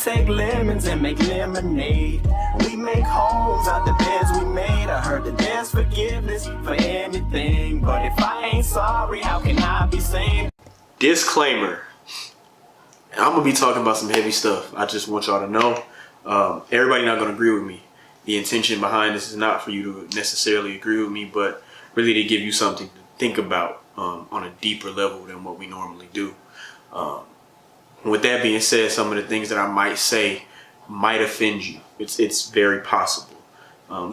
take lemons and make lemonade. We make homes out the beds we made. I heard that there's forgiveness for anything, but if I ain't sorry, how can I be saved? Disclaimer. I'm going to be talking about some heavy stuff. I just want y'all to know. Everybody not going to agree with me. The intention behind this is not for you to necessarily agree with me, but really to give you something to think about on a deeper level than what we normally do. With that being said, some of the things that I might say might offend you. It's very possible.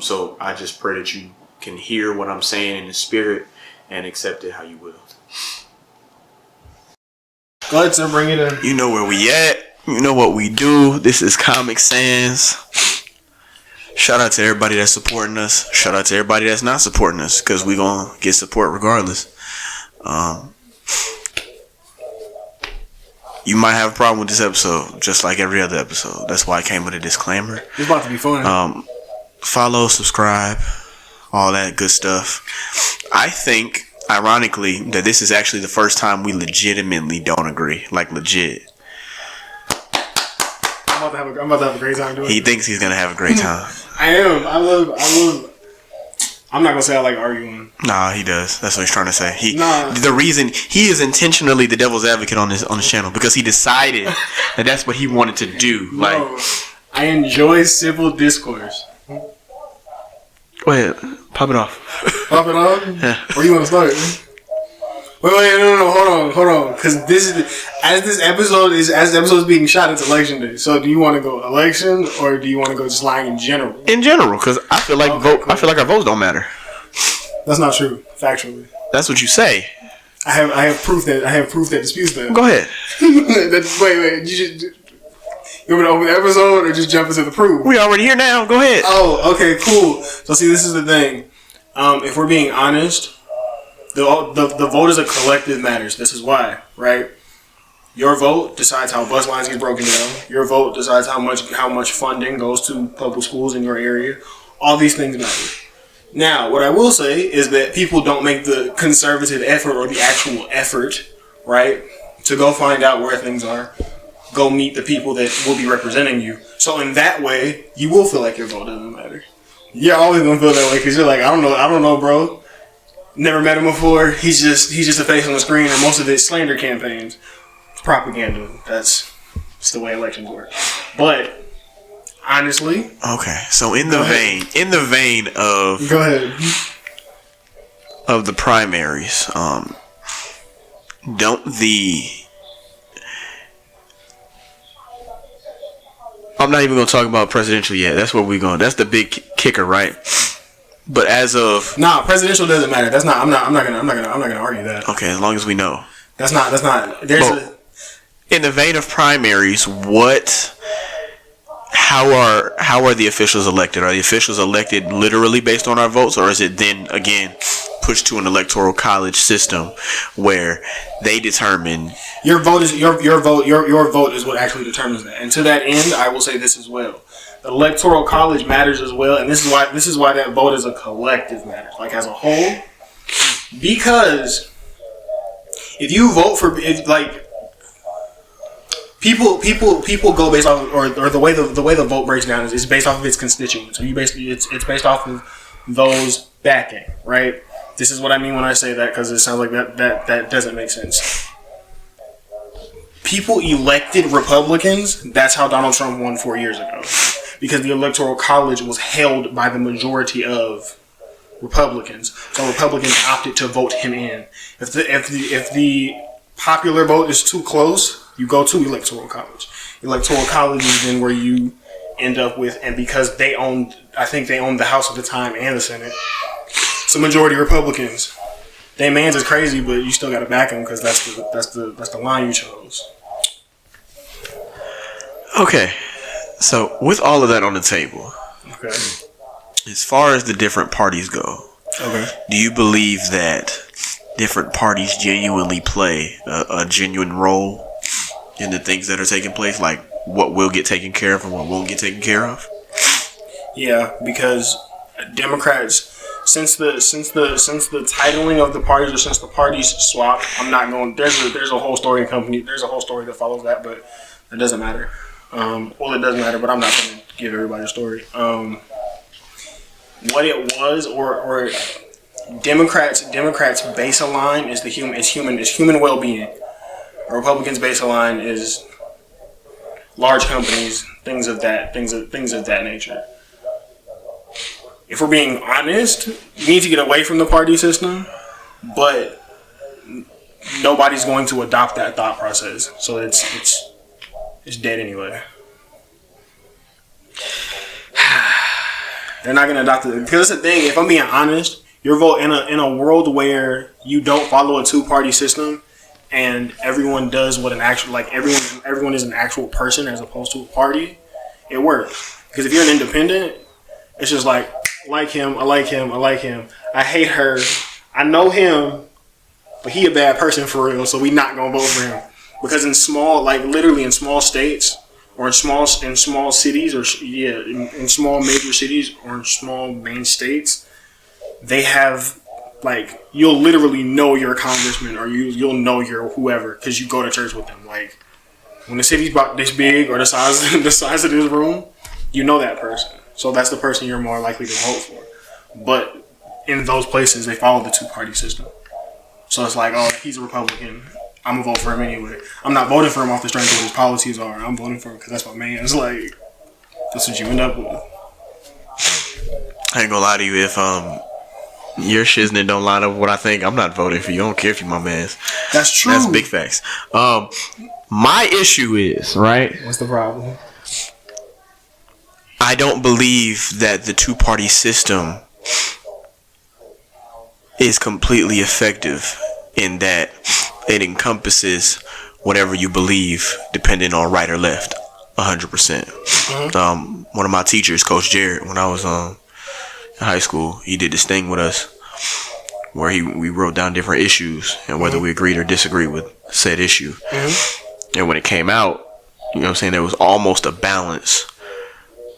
So I just pray that you can hear what I'm saying in the spirit and accept it how you will. Go ahead, sir, bring it in. You know where we at. You know what we do. This is Comic Sans. Shout out to everybody that's supporting us. Shout out to everybody that's not supporting us, because we gonna get support regardless. You might have a problem with this episode, just like every other episode. That's why I came with a disclaimer. It's about to be fun. Follow, subscribe, all that good stuff. I think, ironically, that this is actually the first time we legitimately don't agree. Like, legit. I'm about to have a great time doing it. He thinks he's gonna have a great time. I am. I love. I'm not gonna say I like arguing. Nah, he does. That's what he's trying to say. Nah. The reason he is intentionally the devil's advocate on this channel, because he decided that that's what he wanted to do. No, I enjoy civil discourse. Go ahead, pop it off. Pop it off? Yeah. Where you want to start? Wait, no, hold on. Because this episode is being shot, it's election day. So do you want to go election, or do you want to go just lying in general? In general, because I feel like cool. I feel like our votes don't matter. That's not true, factually. That's what you say. I have proof that disputes that. Go ahead. Wait. You want me to open the episode or just jump into the proof? We already here now. Go ahead. Oh, okay, cool. So see, this is the thing. If we're being honest, the vote is a collective matters. This is why, right? Your vote decides how bus lines get broken down. Your vote decides how much funding goes to public schools in your area. All these things matter. Now, what I will say is that people don't make the conservative effort or the actual effort, right, to go find out where things are. Go meet the people that will be representing you. So in that way, you will feel like your vote doesn't matter. You're always gonna feel that way because you're like, I don't know, bro. Never met him before. He's just a face on the screen, and most of it's slander campaigns, propaganda. That's the way elections work. But honestly, okay. So in the vein of go ahead of the primaries, I'm not even going to talk about presidential yet. That's where we're going. That's the big kicker, right? But as of presidential doesn't matter. That's not. I'm not gonna argue that. Okay, as long as we know. That's not. In the vein of primaries, how are the officials elected? Are the officials elected literally based on our votes, or is it then again pushed to an electoral college system where they determine your vote is your vote is what actually determines that? And to that end, I will say this as well. The electoral college matters as well, and this is why that vote is a collective matter, like as a whole. Because if you vote for people go based off, or the way the vote breaks down is based off of its constituents. So it's based off of those backing, right? This is what I mean when I say that, because it sounds like that doesn't make sense. People elected Republicans. That's how Donald Trump won 4 years ago, because the electoral college was held by the majority of Republicans. So Republicans opted to vote him in. If the popular vote is too close, you go to electoral college. Electoral college is then where you end up with, and because I think they owned the House at the time and the Senate, it's a majority Republicans. They man's is crazy, but you still got to back them because that's the line you chose. Okay, so with all of that on the table, okay, as far as the different parties go, okay, do you believe that different parties genuinely play a genuine role in the things that are taking place, like what will get taken care of and what won't get taken care of? Yeah, because Democrats, since the titling of the parties, or since the parties swapped, I'm not going. There's a whole story in company. There's a whole story that follows that, but it doesn't matter. Well, it doesn't matter, but I'm not going to give everybody a story. What it was, or Democrats' baseline is human well-being. Republicans' baseline is large companies, things of that nature. If we're being honest, we need to get away from the party system, but nobody's going to adopt that thought process, so it's dead anyway. They're not going to adopt it because that's the thing. If I'm being honest, your vote in a world where you don't follow a two-party system and everyone does what everyone is an actual person as opposed to a party, it works. Because if you're an independent, it's just like him, I like him, I hate her, I know him, but he a bad person for real, so we not gonna vote for him. Because in small states, or in small cities, or in small major cities, or in small main states, they have, like, you'll literally know your congressman, or you'll know your whoever, because you go to church with them. Like, when the city's about this big, or the size of this room, you know that person. So that's the person you're more likely to vote for. But in those places, they follow the two-party system. So it's like, oh, he's a Republican, I'm going to vote for him anyway. I'm not voting for him off the strength of what his policies are. I'm voting for him because that's my man. It's like, that's what you end up with. I ain't gonna lie to you. If your shiznit don't line up with what I think, I'm not voting for you. I don't care if you're my man. That's true. That's big facts. My issue is, right? What's the problem? I don't believe that the two-party system is completely effective in that it encompasses whatever you believe, depending on right or left, 100%. Mm-hmm. One of my teachers, Coach Jared, when I was in high school, he did this thing with us where we wrote down different issues and whether we agreed or disagreed with said issue. Mm-hmm. And when it came out, you know what I'm saying, there was almost a balance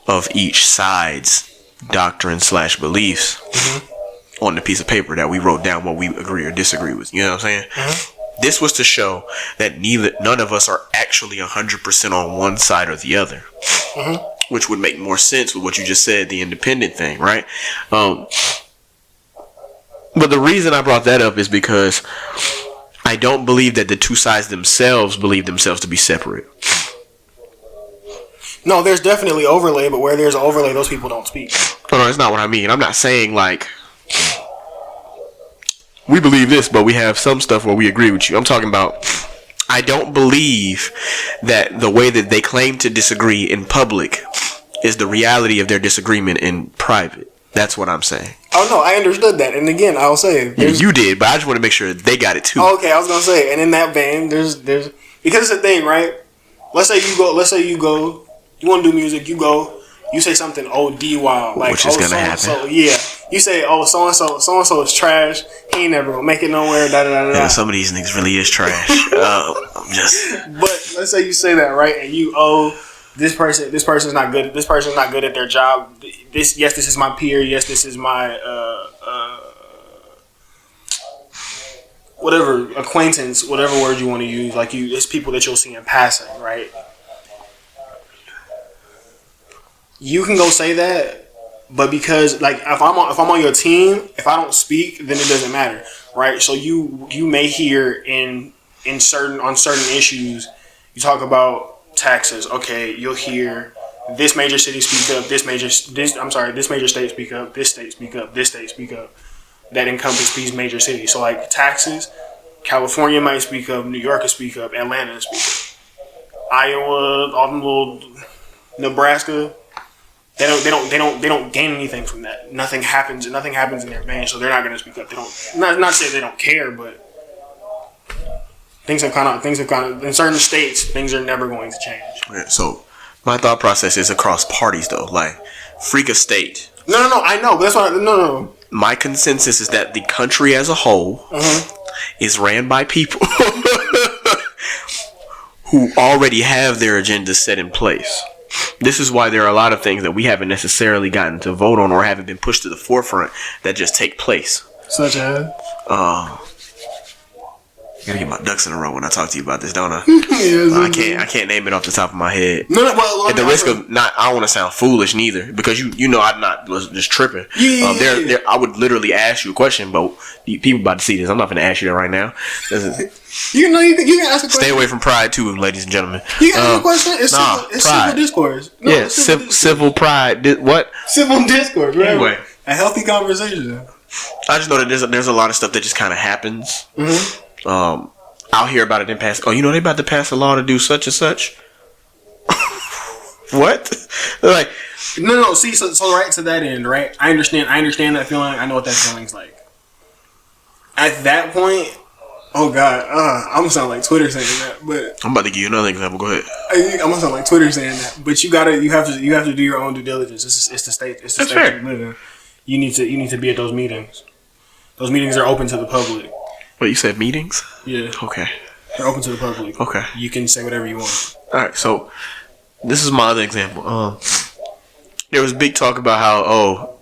of each side's doctrine / beliefs on the piece of paper that we wrote down what we agree or disagree with. You know what I'm saying? Mm-hmm. This was to show that none of us are actually 100% on one side or the other, which would make more sense with what you just said, the independent thing, right? But the reason I brought that up is because I don't believe that the two sides themselves believe themselves to be separate. No, there's definitely overlay, but where there's overlay, those people don't speak. Oh, no, that's not what I mean. I'm not saying, like, we believe this, but we have some stuff where we agree with you. I'm talking about, I don't believe that the way that they claim to disagree in public is the reality of their disagreement in private. That's what I'm saying. Oh, no, I understood that. And again, I'll say... Yeah, you did, but I just want to make sure they got it, too. Oh, okay, I was going to say, and in that vein, there's... Because it's a thing, right? Let's say you go... You want to do music, you go, you say something OD wild. Like, which is going to happen. So, yeah. You say, oh, so-and-so is trash. He ain't never going to make it nowhere, da-da-da-da. Yeah, some of these niggas really is trash. I'm just... But let's say you say that, right? And you, this person's not good. This person's not good at their job. This is my peer. Yes, this is my, whatever, acquaintance, whatever word you want to use. Like, it's people that you'll see in passing, right? You can go say that, but because, like, if I'm on your team, if I don't speak, then it doesn't matter, right? So you may hear on certain issues, you talk about taxes. Okay, you'll hear this major city speak up, this major state speak up, this state speak up, this state speak up. That encompass these major cities. So, like, taxes, California might speak up, New York will speak up, Atlanta will speak up, Iowa, all them little, Nebraska. They don't gain anything from that. Nothing happens in their vein, so they're not going to speak up. They don't not say they don't care, but things have kind of in certain states, things are never going to change. Yeah, so my thought process is across parties, though. Like, freak a state. No, I know, but that's why no. My consensus is that the country as a whole is ran by people who already have their agenda set in place. This is why there are a lot of things that we haven't necessarily gotten to vote on or haven't been pushed to the forefront that just take place. Such as? Gotta get my ducks in a row when I talk to you about this, don't I? Yeah, I can't name it off the top of my head. No, well, At the risk of not, I don't want to sound foolish neither, because you know I'm not just tripping. Yeah. I would literally ask you a question, but people about to see this. I'm not gonna ask you that right now. You can ask a question. Stay away from pride too, ladies and gentlemen. You can ask a question. It's civil discourse. No, Yeah, civil pride. What? Civil discourse. Right? Anyway, a healthy conversation. I just know that there's a lot of stuff that just kind of happens. Mm-hmm. I'll hear about it in past. Oh, you know they about to pass a law to do such and such. What? Like, no. See, so right to that end, right? I understand that feeling. I know what that feeling's like. At that point, oh god, I'm gonna sound like Twitter saying that, but I'm about to give you another example. Go ahead. I'm gonna sound like Twitter saying that, but you have to do your own due diligence. It's the state you live in. You need to be at those meetings. Those meetings are open to the public. What, you said meetings? Yeah. Okay. They're open to the public. Okay. You can say whatever you want. All right. So this is my other example. There was big talk about how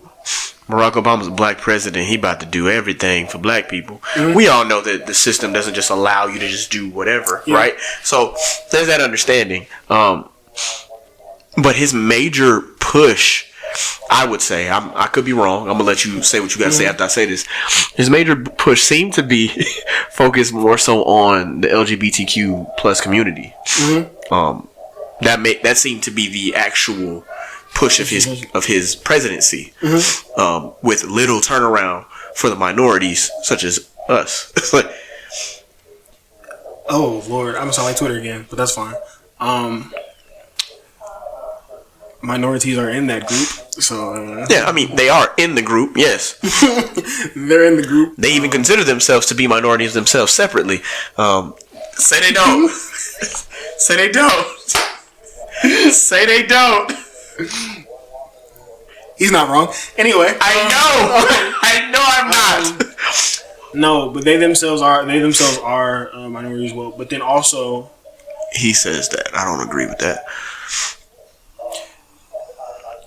Barack Obama's a black president. He about to do everything for black people. Mm-hmm. We all know that the system doesn't just allow you to just do whatever, right? So there's that understanding. But his major push, I would say, I could be wrong. I'm gonna let you say what you gotta say after I say this. His major push seemed to be focused more so on the LGBTQ plus community. Mm-hmm. That seemed to be the actual push of his presidency, mm-hmm. With little turnaround for the minorities such as us. It's like, oh Lord, I'm gonna sound like Twitter again, but that's fine. Minorities are in that group, so yeah, I mean they are in the group. Yes, they're in the group. They even consider themselves to be minorities themselves separately. Say they don't. Say they don't. Say they don't. He's not wrong. Anyway, I know I'm not. No, but they themselves are minorities. Well, but then also, he says that. I don't agree with that.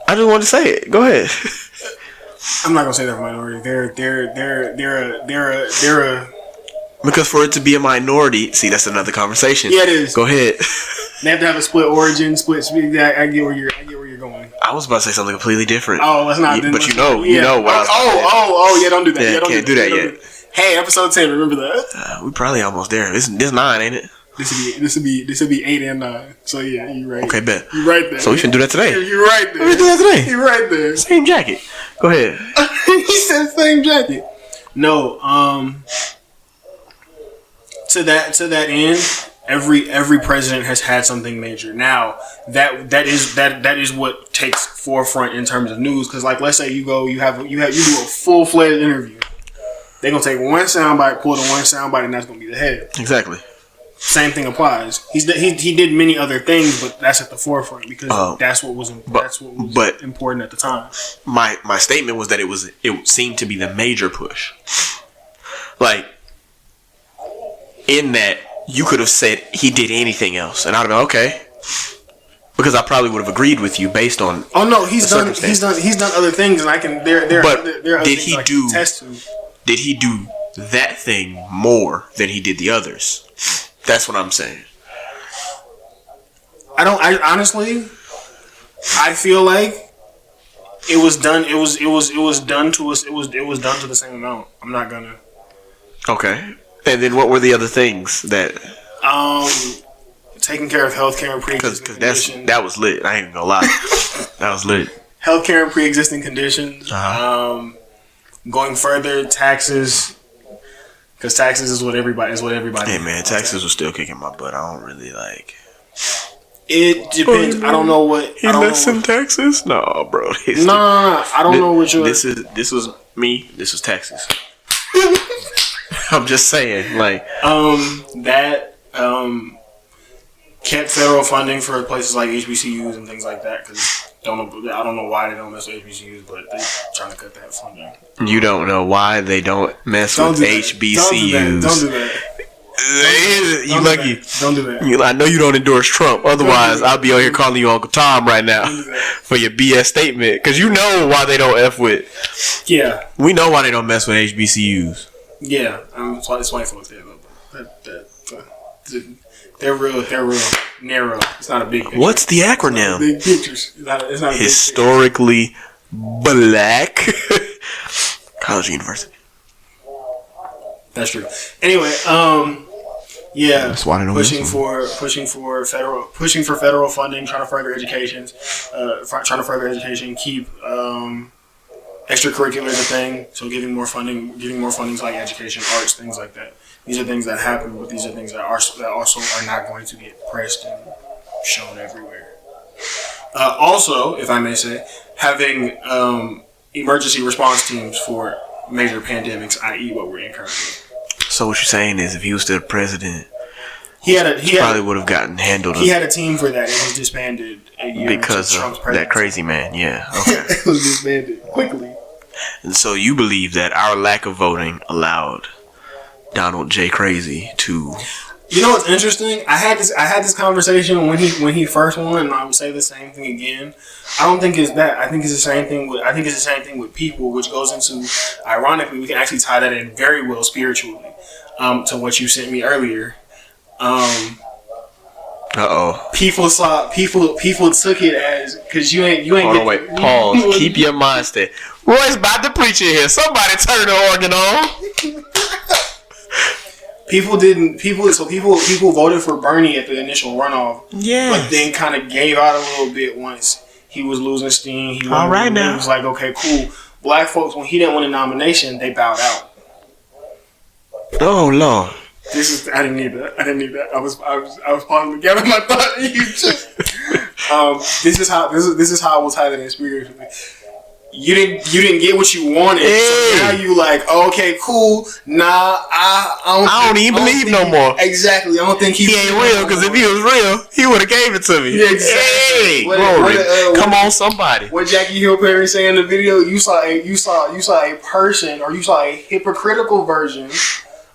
I just want to say it. Go ahead. I'm not gonna say they're a minority. They're a. Because for it to be a minority, see, that's another conversation. Yeah, it is. Go ahead. They have to have a split origin, split. I get where you're going. I was about to say something completely different. Oh, let's not. But you know what I was. Yeah, don't do that. Yeah, can't do that yet. Hey, episode 10. Remember that? We probably almost there. This 9, ain't it? This will be 8 and 9. So yeah, you're right. Okay, bet. You're right there. So we should do that today. You're right there. We do that today. You're right there. Same jacket. Go ahead. He said same jacket. No. To that end, every president has had something major. Now that is what takes forefront in terms of news. Because like, let's say you do a full-fledged interview. They're gonna take one soundbite, pull the one soundbite, and that's gonna be the head. Exactly. Same thing applies. He did many other things, but that's at the forefront because that's what was important at the time. My statement was that it seemed to be the major push. Like, in that you could have said he did anything else, and I'd have been okay, because I probably would have agreed with you based on. Oh no, he's done other things, and I can. There are other did things he I do? can attest to. Did he do that thing more than he did the others? That's what I'm saying. I honestly, I feel like it was done. It was done to us. It was done to the same amount. I'm not gonna. Okay. And then what were the other things that? Taking care of healthcare and pre-existing conditions. That was lit. I ain't even gonna lie. That was lit. Healthcare and pre-existing conditions. Uh-huh. Going further, taxes. Because taxes is what everybody. Hey man, taxes was still kicking my butt. I don't really like. It depends. I don't know what. He lessened taxes? No, bro. No. I don't know what you're. This was me. This was taxes. I'm just saying, like. That kept federal funding for places like HBCUs and things like that. Because I don't know why they don't mess with HBCUs, but they're trying to cut that funding. You don't know why they don't mess with HBCUs. Don't do that. You lucky. Don't do that. I know you don't endorse Trump. Otherwise, I'll be out here calling you Uncle Tom right now for your BS statement. Because you know why they don't F with. Yeah. We know why they don't mess with HBCUs. Yeah. That's why folks there. They're real narrow. It's not a big picture. What's the acronym? Big pictures. It's not a big Historically Black College University. That's true. Anyway, yeah, That's why I know pushing for federal funding, trying to further education, keep extracurriculars a thing. So giving more funding to like education, arts, things like that. These are things that happen, but these are things that also are not going to get pressed and shown everywhere. Also, if I may say, having emergency response teams for major pandemics, i.e., what we're in currently. So what you're saying is, if he was still president, he probably would have gotten handled. He had a team for that. It was disbanded a year because of that crazy man. Yeah, okay. It was disbanded quickly. And so you believe that our lack of voting allowed Donald J. Crazy to. You know what's interesting? I had this conversation when he first won, and I would say the same thing again. I don't think it's that. I think it's the same thing with people, which goes into, ironically, we can actually tie that in very well spiritually, to what you sent me earlier. People took it as, because you ain't. Hold on, wait. Pause. Keep your mind steady. Roy's about to preach in here. Somebody turn the organ on. People voted for Bernie at the initial runoff. Yeah. But then kind of gave out a little bit once he was losing steam. He was like, okay, cool. Black folks, when he didn't win a nomination, they bowed out. Oh Lord. I didn't need that. I was pausing together my thought. This is how I will tie that in spiritually. You didn't get what you wanted. Hey. So now you like, okay, cool. Nah, I don't even believe no more. Exactly. I don't think he ain't real, because if he was real, he would have gave it to me. Yeah, exactly. Hey, come on, somebody. What Jackie Hill Perry say in the video? You saw a person, or you saw a hypocritical version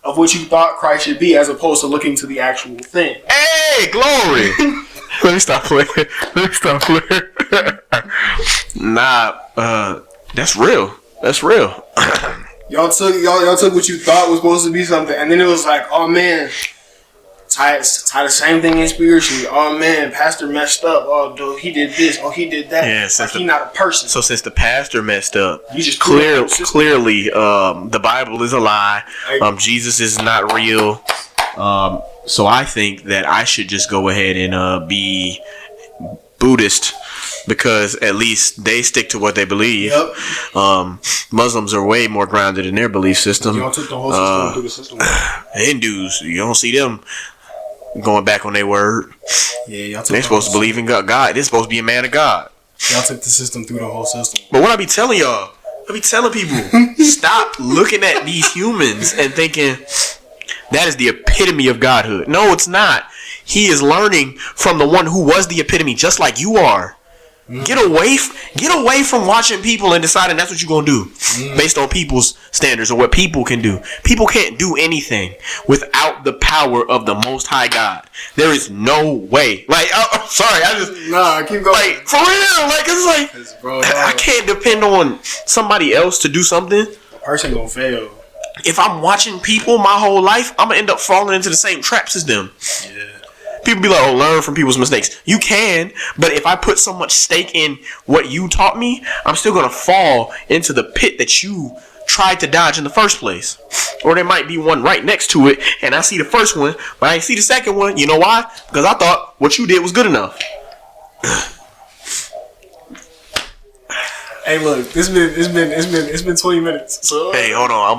of what you thought Christ should be, as opposed to looking to the actual thing. Hey, glory. Let me stop playing. Nah, that's real. Y'all took what you thought was supposed to be something, and then it was like, oh man, tie the same thing in spiritually. Oh man, pastor messed up. Oh, dude, he did this. Oh, he did that. Yeah, like he's not a person. So since the pastor messed up, you just clearly, the Bible is a lie. Jesus is not real. So I think that I should just go ahead and be Buddhist, because at least they stick to what they believe. Yep. Muslims are way more grounded in their belief system. Y'all took the whole system through the system. Hindus, you don't see them going back on their word. Yeah, y'all took they're supposed to believe in God. They're supposed to be a man of God. Y'all took the system through the whole system. But what I be telling y'all, people, stop looking at these humans and thinking that is the epitome of godhood. No, it's not. He is learning from the one who was the epitome, just like you are. Get away from watching people and deciding that's what you're going to do based on people's standards or what people can do. People can't do anything without the power of the Most High God. There is no way. Like, I'm sorry. Keep going. Like, for real. Like, it's like, I can't depend on somebody else to do something. The person going to fail. If I'm watching people my whole life, I'm going to end up falling into the same traps as them. Yeah. People be like, oh, learn from people's mistakes. You can, but if I put so much stake in what you taught me, I'm still going to fall into the pit that you tried to dodge in the first place. Or there might be one right next to it, and I see the first one, but I ain't see the second one. You know why? Because I thought what you did was good enough. Hey, look, it's been 20 minutes. So hey, hold on,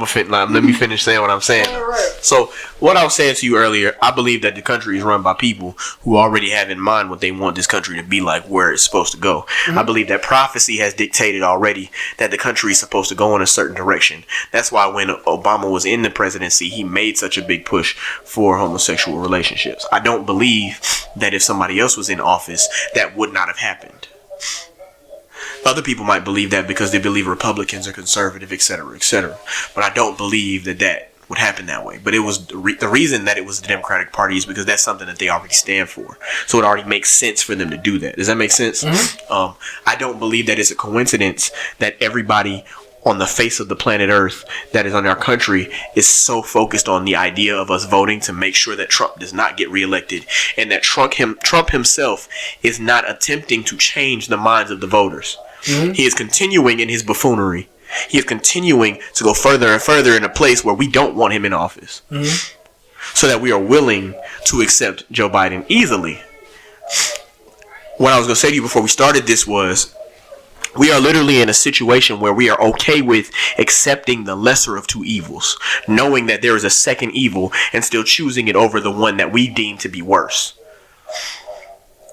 let me finish saying what I'm saying. All right. So, what I was saying to you earlier, I believe that the country is run by people who already have in mind what they want this country to be like, where it's supposed to go. Mm-hmm. I believe that prophecy has dictated already that the country is supposed to go in a certain direction. That's why when Obama was in the presidency, he made such a big push for homosexual relationships. I don't believe that if somebody else was in office, that would not have happened. Other people might believe that because they believe Republicans are conservative, etc., etc. But I don't believe that would happen that way. But it was the reason that it was the Democratic Party is because that's something that they already stand for. So it already makes sense for them to do that. Does that make sense? Mm-hmm. I don't believe that it's a coincidence that everybody on the face of the planet Earth that is on our country is so focused on the idea of us voting to make sure that Trump does not get reelected, and that Trump himself is not attempting to change the minds of the voters. Mm-hmm. He is continuing in his buffoonery. He is continuing to go further and further in a place where we don't want him in office. Mm-hmm. So that we are willing to accept Joe Biden easily. What I was going to say to you before we started this was, we are literally in a situation where we are okay with accepting the lesser of two evils, knowing that there is a second evil and still choosing it over the one that we deem to be worse.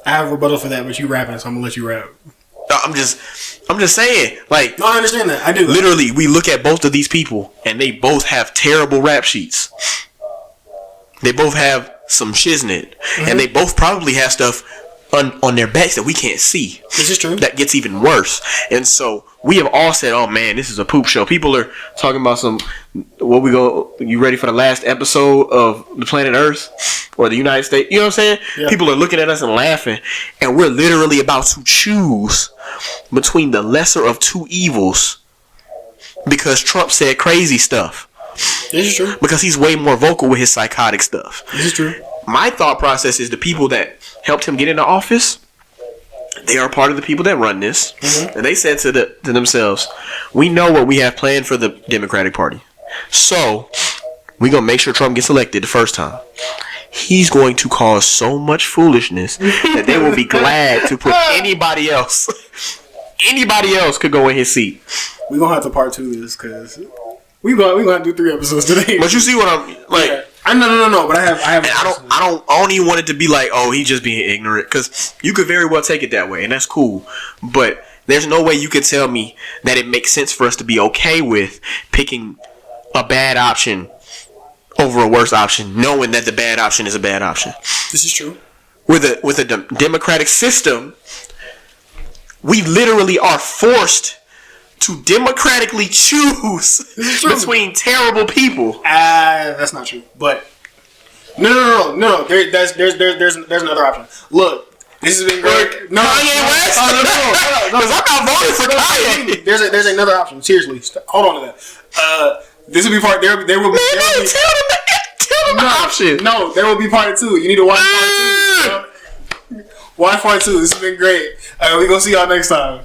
I have a rebuttal for that, but you rapping, so I'm gonna let you rap. I'm just saying, like, no, I understand that. I do. Literally, we look at both of these people, and they both have terrible rap sheets. They both have some shiznit, and they both probably have stuff on their backs that we can't see. This is true. That gets even worse. And so we have all said, oh man, this is a poop show. People are talking about you ready for the last episode of the planet Earth or the United States? You know what I'm saying? Yeah. People are looking at us and laughing, and we're literally about to choose between the lesser of two evils because Trump said crazy stuff. This is true. Because he's way more vocal with his psychotic stuff. This is true. My thought process is the people that helped him get into office, they are part of the people that run this. Mm-hmm. And they said to themselves, we know what we have planned for the Democratic Party. So, we're going to make sure Trump gets elected the first time. He's going to cause so much foolishness that they will be glad to put anybody else could go in his seat. We're going to have to part 2 this because we're going to have to do 3 episodes today. But you see what I'm like. Yeah. No. But I have. And I don't even want it to be like, oh, he's just being ignorant, because you could very well take it that way, and that's cool. But there's no way you could tell me that it makes sense for us to be okay with picking a bad option over a worse option, knowing that the bad option is a bad option. This is true. With a democratic system, we literally are forced to democratically choose between terrible people. That's not true. But no. There's another option. Look, this has been great. No, Kanye West. No. Because I'm not voting for Kanye. There's another option. Seriously, hold on to that. This will be part. There will be. Tell them the option. No, there will be part 2. You need to watch part 2. Watch part 2. This has been great. We're gonna see y'all next time.